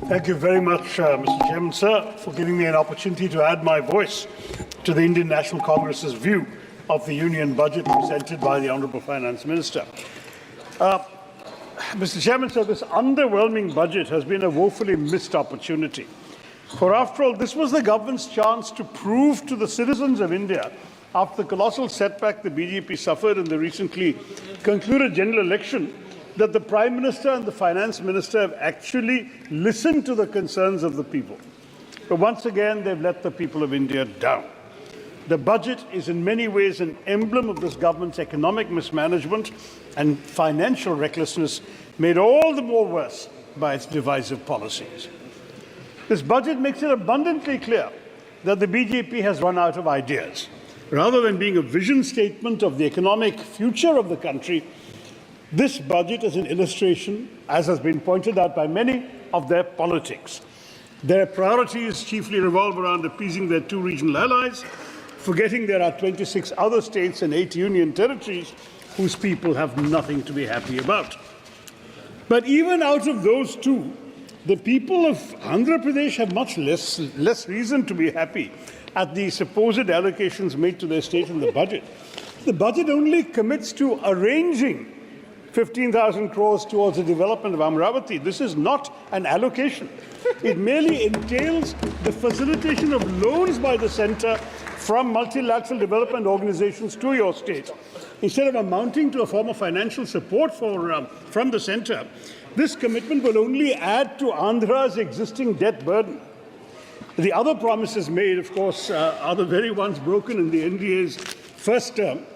Thank you very much, Mr. Chairman, sir, for giving me an opportunity to add my voice to the Indian National Congress's view of the Union budget presented by the Honourable Finance Minister. Mr. Chairman, sir, this underwhelming budget has been a woefully missed opportunity. For after all, this was the government's chance to prove to the citizens of India, after the colossal setback the BJP suffered in the recently concluded general election, that the Prime Minister and the Finance Minister have actually listened to the concerns of the people. But once again, they've let the people of India down. The budget is in many ways an emblem of this government's economic mismanagement and financial recklessness, made all the more worse by its divisive policies. This budget makes it abundantly clear that the BJP has run out of ideas. Rather than being a vision statement of the economic future of the country, this budget is an illustration, as has been pointed out by many, of their politics. Their priorities chiefly revolve around appeasing their two regional allies, forgetting there are 26 other states and 8 union territories whose people have nothing to be happy about. But even out of those two, the people of Andhra Pradesh have much less reason to be happy at the supposed allocations made to their state in the budget. The budget only commits to arranging 15,000 crores towards the development of Amravati. This is not an allocation. It merely entails the facilitation of loans by the centre from multilateral development organizations to your state. Instead of amounting to a form of financial support from the centre, this commitment will only add to Andhra's existing debt burden. The other promises made, of course, are the very ones broken in the NDA's first term.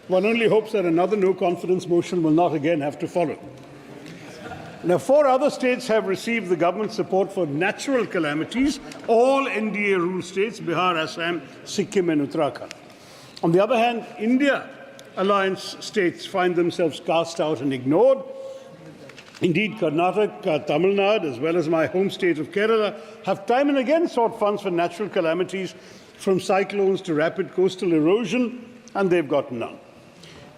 One only hopes that another no-confidence motion will not again have to follow. Now, 4 other states have received the government support for natural calamities, all NDA rule states, Bihar, Assam, Sikkim and Uttarakhand. On the other hand, India alliance states find themselves cast out and ignored. Indeed, Karnataka, Tamil Nadu, as well as my home state of Kerala, have time and again sought funds for natural calamities, from cyclones to rapid coastal erosion, and they've got none.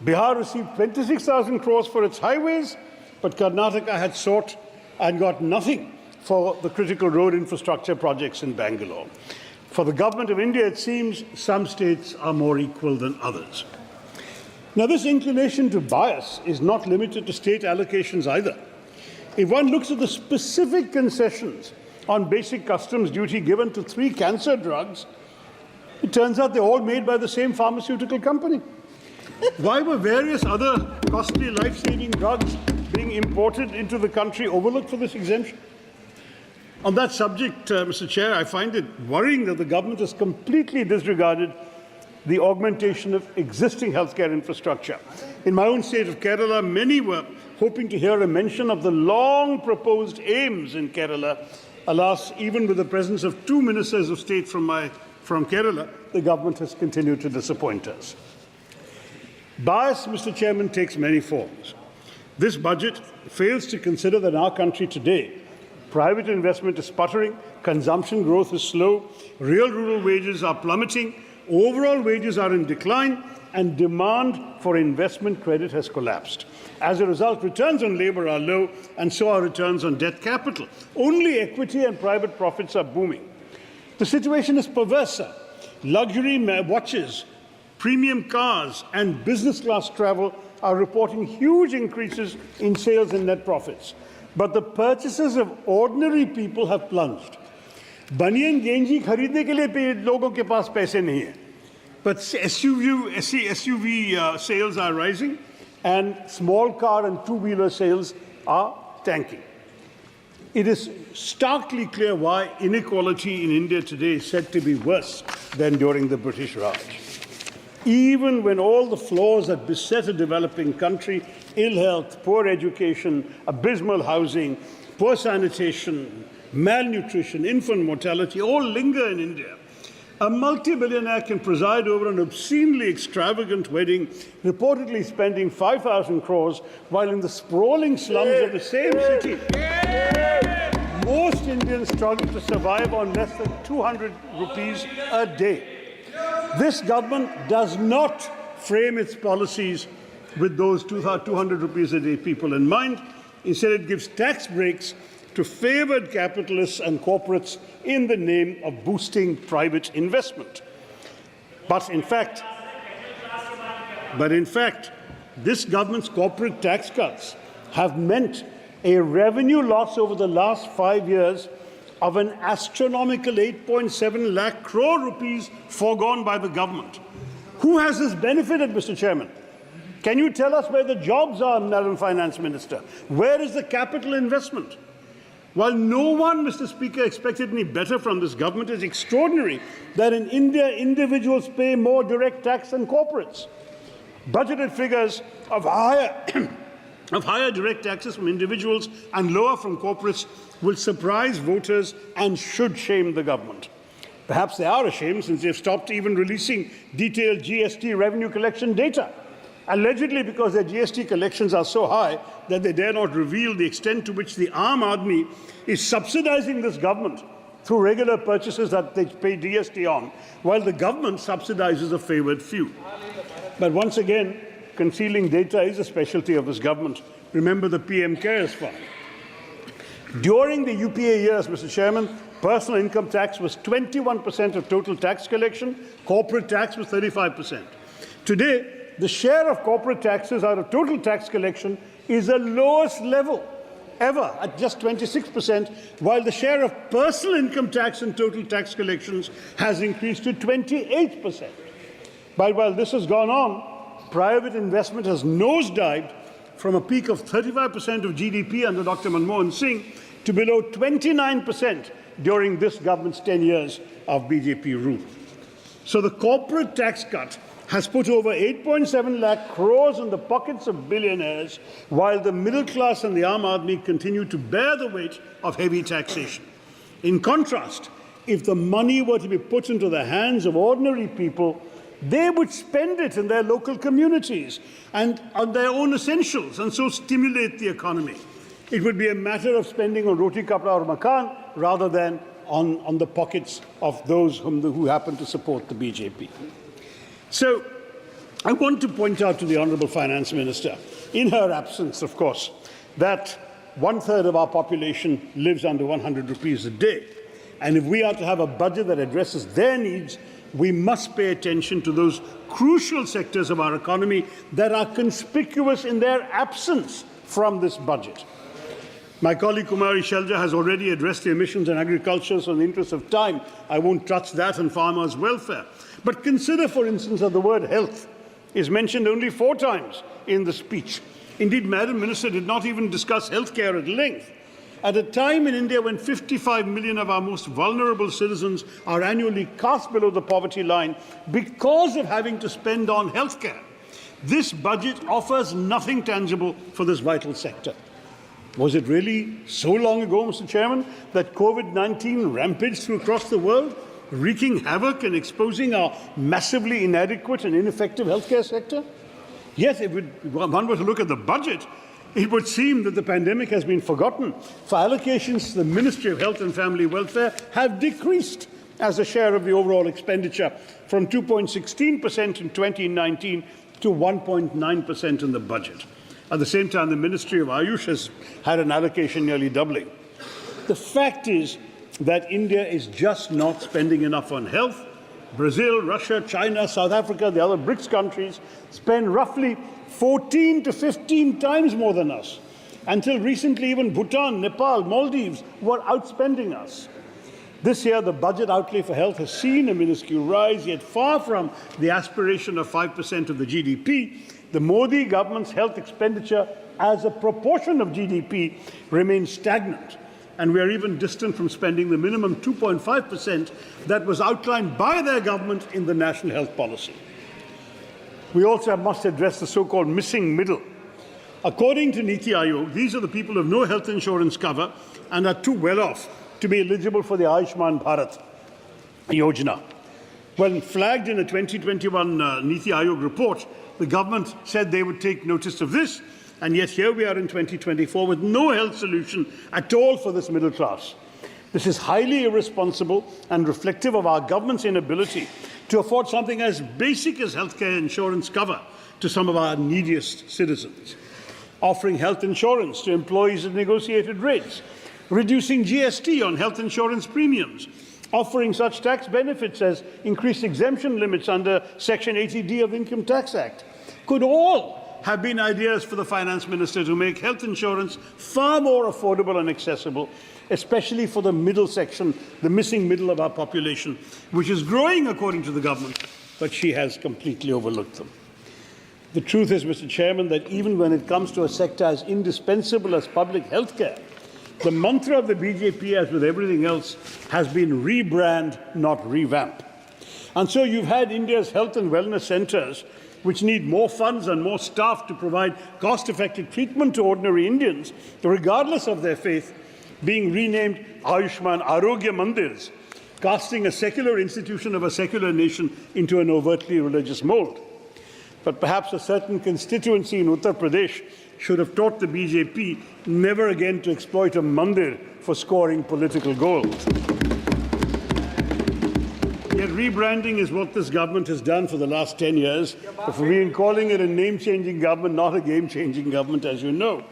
Bihar received 26,000 crores for its highways, but Karnataka had sought and got nothing for the critical road infrastructure projects in Bangalore. For the government of India, it seems some states are more equal than others. Now, this inclination to bias is not limited to state allocations either. If one looks at the specific concessions on basic customs duty given to 3 cancer drugs, it turns out they're all made by the same pharmaceutical company. Why were various other costly life-saving drugs being imported into the country overlooked for this exemption? On that subject, Mr. Chair, I find it worrying that the government has completely disregarded the augmentation of existing healthcare infrastructure. In my own state of Kerala, many were hoping to hear a mention of the long-proposed aims in Kerala. Alas, even with the presence of 2 ministers of state from Kerala, the government has continued to disappoint us. Bias, Mr. Chairman, takes many forms. This budget fails to consider that in our country today, private investment is sputtering, consumption growth is slow, real rural wages are plummeting, overall wages are in decline, and demand for investment credit has collapsed. As a result, returns on labour are low, and so are returns on debt capital. Only equity and private profits are booming. The situation is perverse, sir. Luxury watches, premium cars and business class travel are reporting huge increases in sales and net profits. But the purchases of ordinary people have plunged. Baniyan Genji खरीदने के लिए लोगों के पास पैसे नहीं हैं. But SUV sales are rising and small car and two-wheeler sales are tanking. It is starkly clear why inequality in India today is said to be worse than during the British Raj. Even when all the flaws that beset a developing country, ill health, poor education, abysmal housing, poor sanitation, malnutrition, infant mortality, all linger in India, a multi-billionaire can preside over an obscenely extravagant wedding, reportedly spending 5,000 crores, while in the sprawling slums of the same city, most Indians struggle to survive on less than 200 rupees a day. This government does not frame its policies with those 200 rupees a day people in mind. Instead, it gives tax breaks to favoured capitalists and corporates in the name of boosting private investment. But in fact, this government's corporate tax cuts have meant a revenue loss over the last 5 years of an astronomical 8.7 lakh crore rupees foregone by the government. Who has this benefited, Mr. Chairman? Can you tell us where the jobs are, Madam Finance Minister? Where is the capital investment? While no one, Mr. Speaker, expected any better from this government, it's extraordinary that in India, individuals pay more direct tax than corporates. Budgeted figures of higher direct taxes from individuals and lower from corporates will surprise voters and should shame the government. Perhaps they are ashamed since they've stopped even releasing detailed GST revenue collection data, allegedly because their GST collections are so high that they dare not reveal the extent to which the Aam Aadmi is subsidizing this government through regular purchases that they pay GST on, while the government subsidizes a favoured few. But once again, concealing data is a specialty of this government. Remember the PM Cares Fund. During the UPA years, Mr. Chairman, personal income tax was 21% of total tax collection, corporate tax was 35%. Today, the share of corporate taxes out of total tax collection is the lowest level ever at just 26%, while the share of personal income tax in total tax collections has increased to 28%. But while this has gone on, private investment has nosedived from a peak of 35% of GDP under Dr. Manmohan Singh to below 29% during this government's 10 years of BJP rule. So the corporate tax cut has put over 8.7 lakh crores in the pockets of billionaires, while the middle class and the Aam Aadmi continue to bear the weight of heavy taxation. In contrast, if the money were to be put into the hands of ordinary people, they would spend it in their local communities and on their own essentials, and so stimulate the economy. It would be a matter of spending on roti, kapda or makan rather than on the pockets of those who happen to support the BJP. So I want to point out to the Honourable Finance Minister, in her absence, of course, that 1/3 of our population lives under 100 rupees a day. And if we are to have a budget that addresses their needs, we must pay attention to those crucial sectors of our economy that are conspicuous in their absence from this budget. My colleague Kumari Shelja has already addressed the emissions and agriculture, so in the interest of time, I won't touch that and farmers' welfare. But consider, for instance, that the word health is mentioned only 4 times in the speech. Indeed, Madam Minister did not even discuss healthcare at length. At a time in India when 55 million of our most vulnerable citizens are annually cast below the poverty line because of having to spend on healthcare, this budget offers nothing tangible for this vital sector. Was it really so long ago, Mr. Chairman, that COVID-19 rampaged through across the world, wreaking havoc and exposing our massively inadequate and ineffective healthcare sector? Yet, if one were to look at the budget, it would seem that the pandemic has been forgotten, for allocations to the Ministry of Health and Family Welfare have decreased as a share of the overall expenditure from 2.16% in 2019 to 1.9% in the budget. At the same time, the Ministry of Ayush has had an allocation nearly doubling. The fact is that India is just not spending enough on health. Brazil, Russia, China, South Africa, the other BRICS countries spend roughly 14 to 15 times more than us. Until recently, even Bhutan, Nepal, Maldives were outspending us. This year, the budget outlay for health has seen a minuscule rise, yet far from the aspiration of 5% of the GDP, the Modi government's health expenditure as a proportion of GDP remains stagnant, and we are even distant from spending the minimum 2.5% that was outlined by their government in the National Health Policy. We also must address the so-called missing middle. According to Niti Aayog, these are the people who have no health insurance cover and are too well off to be eligible for the Ayushman Bharat Yojana. When flagged in a 2021 Niti Aayog report, the government said they would take notice of this, and yet here we are in 2024 with no health solution at all for this middle class. This is highly irresponsible and reflective of our government's inability to afford something as basic as healthcare insurance cover to some of our neediest citizens. Offering health insurance to employees at negotiated rates, reducing GST on health insurance premiums, offering such tax benefits as increased exemption limits under Section 80D of the Income Tax Act, could all have been ideas for the finance minister to make health insurance far more affordable and accessible, especially for the middle section, the missing middle of our population, which is growing according to the government, but she has completely overlooked them. The truth is, Mr. Chairman, that even when it comes to a sector as indispensable as public health care, the mantra of the BJP, as with everything else, has been rebrand, not revamp. And so you've had India's health and wellness centres, which need more funds and more staff to provide cost-effective treatment to ordinary Indians, regardless of their faith, being renamed Ayushman Arogya Mandirs, casting a secular institution of a secular nation into an overtly religious mold. But perhaps a certain constituency in Uttar Pradesh should have taught the BJP never again to exploit a mandir for scoring political goals. Yet rebranding is what this government has done for the last 10 years. We've been calling it a name-changing government, not a game-changing government, as you know.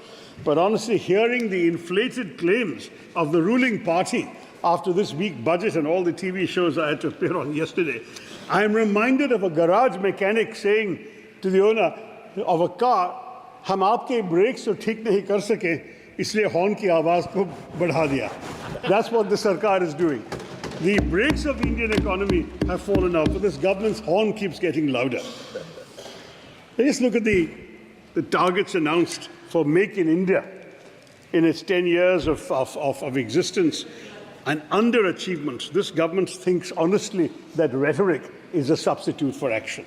But honestly, hearing the inflated claims of the ruling party after this weak budget and all the TV shows I had to appear on yesterday, I am reminded of a garage mechanic saying to the owner of a car, "हम आपके brakes तो ठीक नहीं कर सके, इसलिए horn की आवाज़ को बढ़ा दिया." That's what the Sarkar is doing. The brakes of the Indian economy have fallen out, but this government's horn keeps getting louder. Let's look at the targets announced for Make in India in its 10 years of existence and underachievement. This government thinks honestly that rhetoric is a substitute for action.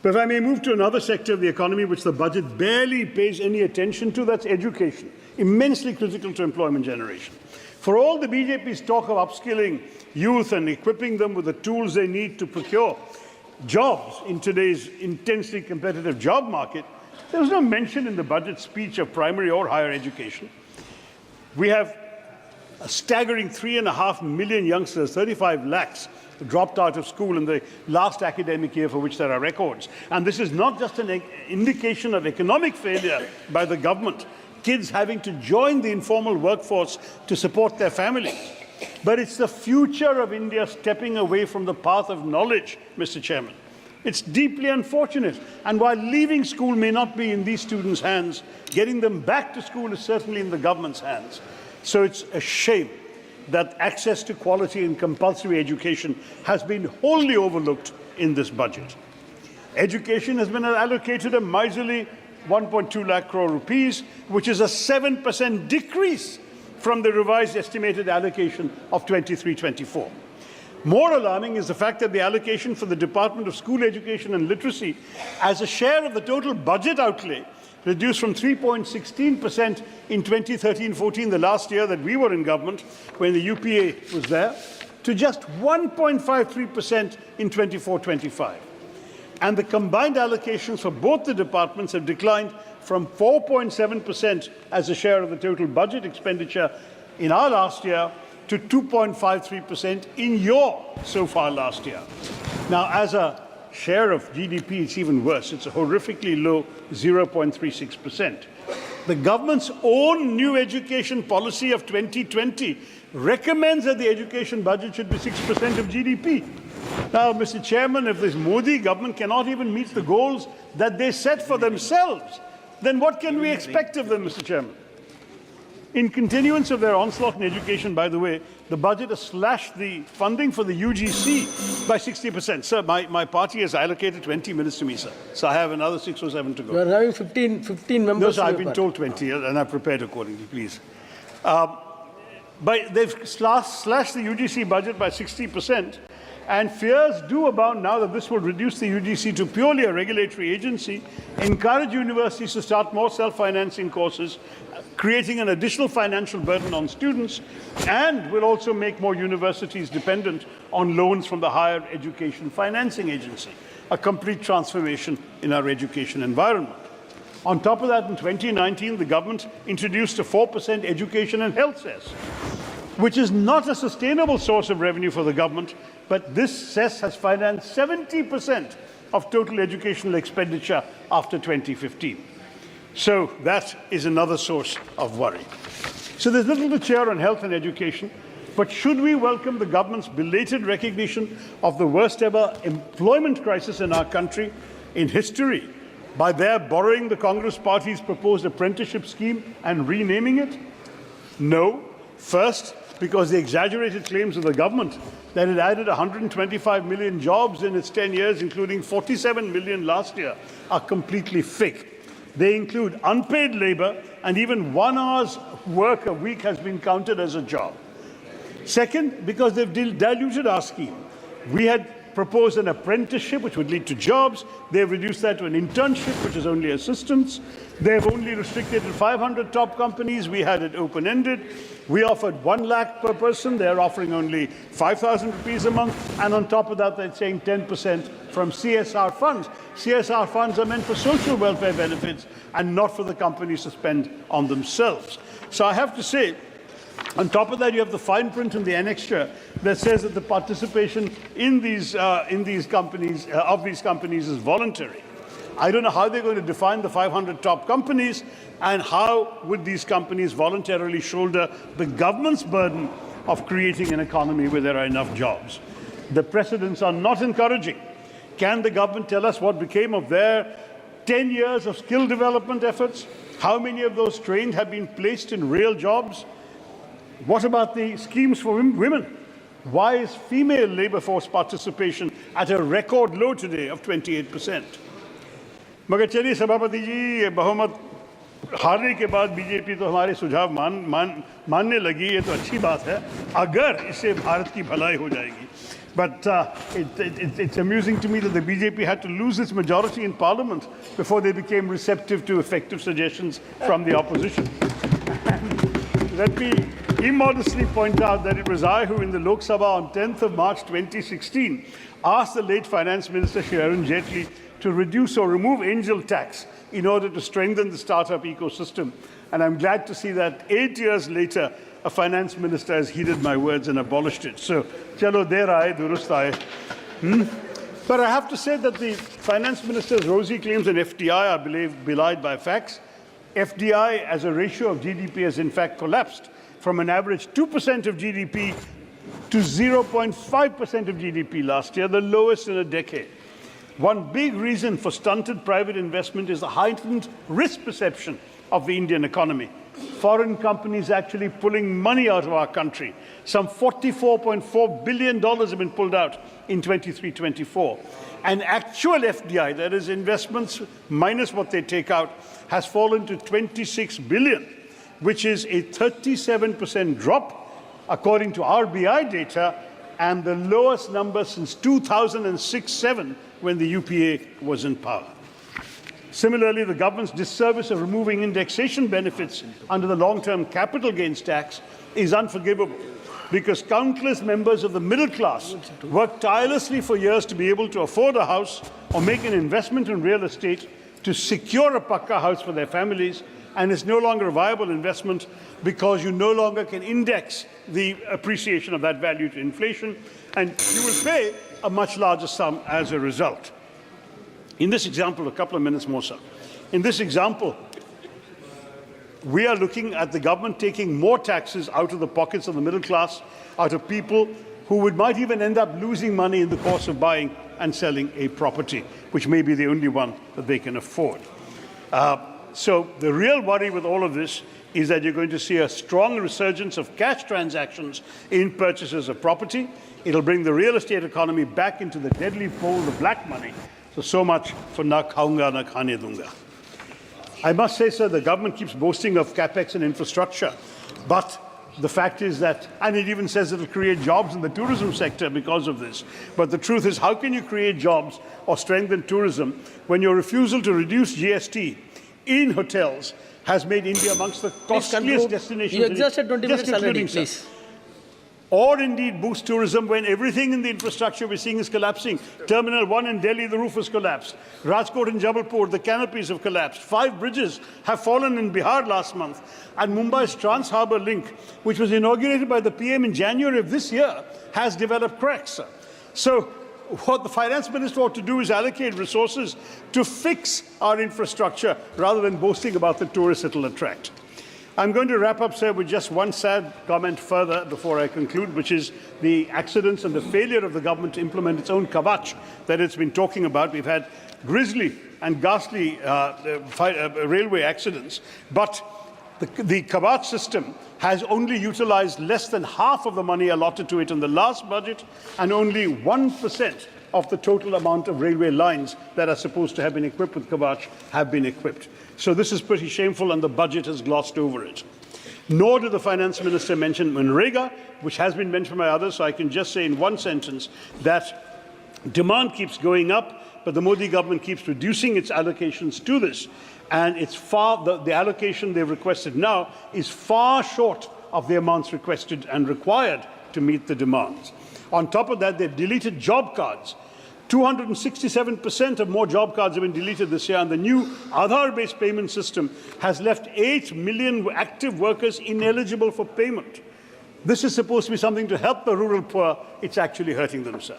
But if I may move to another sector of the economy which the budget barely pays any attention to, that's education, immensely critical to employment generation. For all the BJP's talk of upskilling youth and equipping them with the tools they need to procure jobs in today's intensely competitive job market, there was no mention in the budget speech of primary or higher education. We have a staggering 3.5 million youngsters, 35 lakhs, dropped out of school in the last academic year for which there are records. And this is not just an indication of economic failure by the government, kids having to join the informal workforce to support their families, but it's the future of India stepping away from the path of knowledge, Mr. Chairman. It's deeply unfortunate. And while leaving school may not be in these students' hands, getting them back to school is certainly in the government's hands. So it's a shame that access to quality and compulsory education has been wholly overlooked in this budget. Education has been allocated a miserly 1.2 lakh crore rupees, which is a 7% decrease from the revised estimated allocation of 23-24. More alarming is the fact that the allocation for the Department of School Education and Literacy as a share of the total budget outlay reduced from 3.16% in 2013-14, the last year that we were in government, when the UPA was there, to just 1.53% in 24-25. And the combined allocations for both the departments have declined from 4.7% as a share of the total budget expenditure in our last year to 2.53% in your so far last year. Now, as a share of GDP, it's even worse. It's a horrifically low 0.36%. The government's own new education policy of 2020 recommends that the education budget should be 6% of GDP. Now, Mr. Chairman, if this Modi government cannot even meet the goals that they set for themselves, then what can we expect of them, Mr. Chairman? In continuance of their onslaught in education, by the way, the budget has slashed the funding for the UGC by 60%. Sir, my party has allocated 20 minutes to me, sir. So I have another 6 or 7 to go. You are having 15 members. No, sir, I've been told 20, and I've prepared accordingly, please. But they've slashed the UGC budget by 60%, and fears do abound now that this will reduce the UGC to purely a regulatory agency, encourage universities to start more self-financing courses, creating an additional financial burden on students, and will also make more universities dependent on loans from the Higher Education Financing Agency, a complete transformation in our education environment. On top of that, in 2019, the government introduced a 4% education and health cess, which is not a sustainable source of revenue for the government, but this cess has financed 70% of total educational expenditure after 2015. So that is another source of worry. So there's little to cheer on health and education. But should we welcome the government's belated recognition of the worst ever employment crisis in our country in history by their borrowing the Congress Party's proposed apprenticeship scheme and renaming it? No. First, because the exaggerated claims of the government that it added 125 million jobs in its 10 years, including 47 million last year, are completely fake. They include unpaid labor, and even 1 hour's work a week has been counted as a job. Second, because they've diluted our scheme. We had proposed an apprenticeship which would lead to jobs. They've reduced that to an internship, which is only assistance. They've only restricted to 500 top companies. We had it open-ended. We offered 1 lakh per person. They're offering only 5,000 rupees a month. And on top of that, they're saying 10% from CSR funds. CSR funds are meant for social welfare benefits and not for the companies to spend on themselves. So I have to say, on top of that, you have the fine print in the annexure that says that the participation in these companies is voluntary. I don't know how they're going to define the 500 top companies, and how would these companies voluntarily shoulder the government's burden of creating an economy where there are enough jobs. The precedents are not encouraging. Can the government tell us what became of their 10 years of skill development efforts? How many of those trained have been placed in real jobs? What about the schemes for women? Why is female labour force participation at a record low today of 28%? मगर चलिए सभापति जी, बहुमत हारने के बाद BJP तो हमारे सुझाव मानने लगी, ये तो अच्छी बात है अगर इससे भारत की भलाई हो जाएगी. But it's amusing to me that the BJP had to lose its majority in Parliament before they became receptive to effective suggestions from the opposition. Let me immodestly point out that it was I who, in the Lok Sabha on 10th of March 2016, asked the late Finance Minister Shri Arun Jaitley to reduce or remove angel tax in order to strengthen the startup ecosystem. And I'm glad to see that 8 years later, a finance minister has heeded my words and abolished it. So, chalo der aaye, durust aaye. But I have to say that the finance minister's rosy claims on FDI are belied by facts. FDI as a ratio of GDP has in fact collapsed from an average 2% of GDP to 0.5% of GDP last year, the lowest in a decade. One big reason for stunted private investment is the heightened risk perception of the Indian economy. Foreign companies actually pulling money out of our country. Some $44.4 billion have been pulled out in 23-24. And actual FDI, that is investments minus what they take out, has fallen to 26 billion, which is a 37% drop, according to RBI data, and the lowest number since 2006-07, when the UPA was in power. Similarly, the government's disservice of removing indexation benefits under the long-term capital gains tax is unforgivable, because countless members of the middle class worked tirelessly for years to be able to afford a house or make an investment in real estate to secure a pakka house for their families, and it's no longer a viable investment because you no longer can index the appreciation of that value to inflation, and you will pay a much larger sum as a result. In this example, a couple of minutes more, sir. In this example, we are looking at the government taking more taxes out of the pockets of the middle class, out of people who might even end up losing money in the course of buying and selling a property, which may be the only one that they can afford. So the real worry with all of this is that you're going to see a strong resurgence of cash transactions in purchases of property. It'll bring the real estate economy back into the deadly fold of black money. So much for na khaunga, na khane dunga. I must say, sir, the government keeps boasting of capex and infrastructure, but the fact is that, and it even says it'll create jobs in the tourism sector because of this. But the truth is, how can you create jobs or strengthen tourism when your refusal to reduce GST in hotels has made India amongst the costliest destinations? You exhausted 20 minutes already, please. Or indeed boost tourism when everything in the infrastructure we're seeing is collapsing. Terminal 1 in Delhi, the roof has collapsed. Rajkot and Jabalpur, the canopies have collapsed. 5 bridges have fallen in Bihar last month. And Mumbai's Trans-Harbour Link, which was inaugurated by the PM in January of this year, has developed cracks. So what the finance minister ought to do is allocate resources to fix our infrastructure rather than boasting about the tourists it will attract. I'm going to wrap up, sir, with just one sad comment further before I conclude, which is the accidents and the failure of the government to implement its own kavach that it's been talking about. We've had grisly and ghastly railway accidents, but the kavach system has only utilized less than half of the money allotted to it in the last budget, and only 1% of the total amount of railway lines that are supposed to have been equipped with kavach have been equipped. So this is pretty shameful, and the budget has glossed over it. Nor did the finance minister mention Manrega, which has been mentioned by others, so I can just say in one sentence that demand keeps going up, but the Modi government keeps reducing its allocations to this. And it's the allocation they've requested now is far short of the amounts requested and required to meet the demands. On top of that, they've deleted job cards. 267% of more job cards have been deleted this year, and the new Aadhaar-based payment system has left 8 million active workers ineligible for payment. This is supposed to be something to help the rural poor. It's actually hurting them, sir.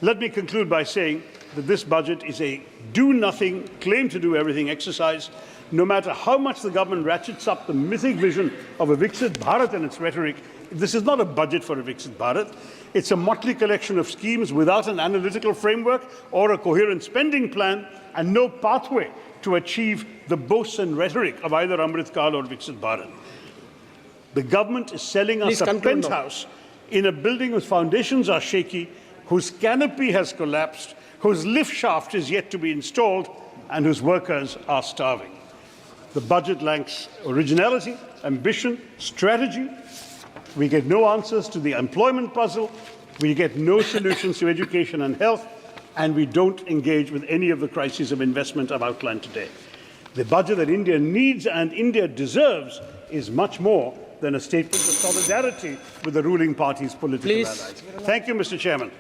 Let me conclude by saying that this budget is a do-nothing, claim-to-do-everything exercise. No matter how much the government ratchets up the mythic vision of a Viksit Bharat and its rhetoric, this is not a budget for a Viksit Bharat. It's a motley collection of schemes without an analytical framework or a coherent spending plan, and no pathway to achieve the boasts and rhetoric of either Amrit Kaal or Viksit Bharat. The government is selling us a penthouse in a building whose foundations are shaky, whose canopy has collapsed, whose lift shaft is yet to be installed, and whose workers are starving. The budget lacks originality, ambition, strategy. We get no answers to the employment puzzle. We get no solutions to education and health, and we don't engage with any of the crises of investment I've outlined today. The budget that India needs and India deserves is much more than a statement of solidarity with the ruling party's political allies. Thank you, Mr. Chairman.